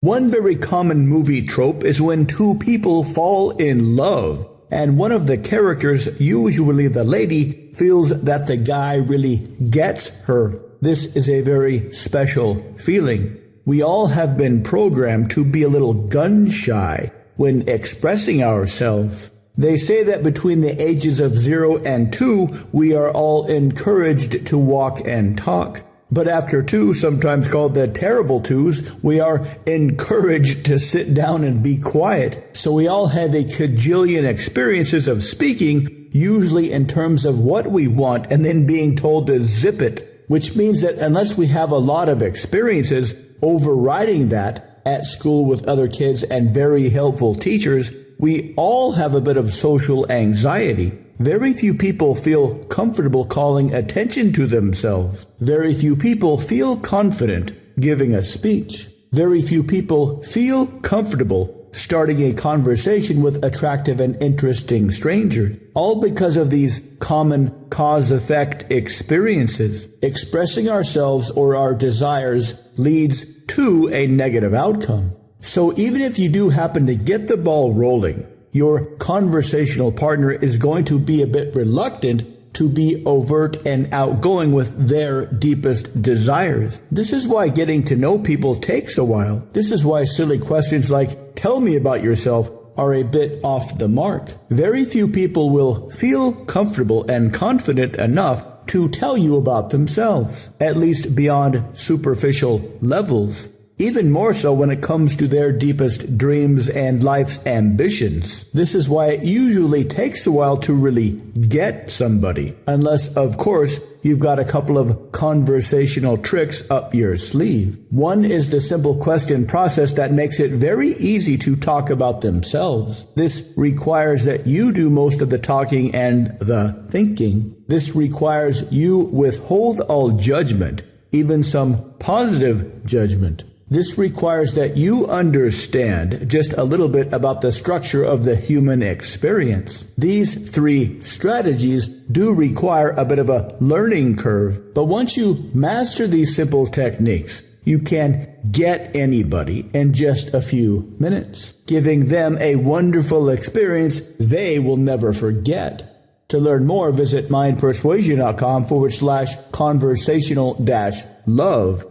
One very common movie trope is when two people fall in love, and one of the characters, usually the lady, feels that the guy really gets her. This is a very special feeling. We all have been programmed to be a little gun-shy when expressing ourselves. They say that between the ages of 0 and 2, we are all encouraged to walk and talk. But after 2, sometimes called the terrible 2s, we are encouraged to sit down and be quiet. So we all have a cajillion experiences of speaking, usually in terms of what we want, and then being told to zip it, which means that unless we have a lot of experiences overriding that at school with other kids and very helpful teachers, we all have a bit of social anxiety. Very few people feel comfortable calling attention to themselves. Very few people feel confident giving a speech. Very few people feel comfortable starting a conversation with attractive and interesting strangers. All because of these common cause-effect experiences. Expressing ourselves or our desires leads to a negative outcome. So even if you do happen to get the ball rolling, your conversational partner is going to be a bit reluctant to be overt and outgoing with their deepest desires. This is why getting to know people takes a while. This is why silly questions like, "Tell me about yourself," are a bit off the mark. Very few people will feel comfortable and confident enough to tell you about themselves, at least beyond superficial levels. Even more so when it comes to their deepest dreams and life's ambitions. This is why it usually takes a while to really get somebody, unless, of course, you've got a couple of conversational tricks up your sleeve. One is the simple question process that makes it very easy to talk about themselves. This requires that you do most of the talking and the thinking. This requires you withhold all judgment, even some positive judgment. This requires that you understand just a little bit about the structure of the human experience. These 3 strategies do require a bit of a learning curve, but once you master these simple techniques, you can get anybody in just a few minutes, giving them a wonderful experience they will never forget. To learn more, visit mindpersuasion.com/conversational-love.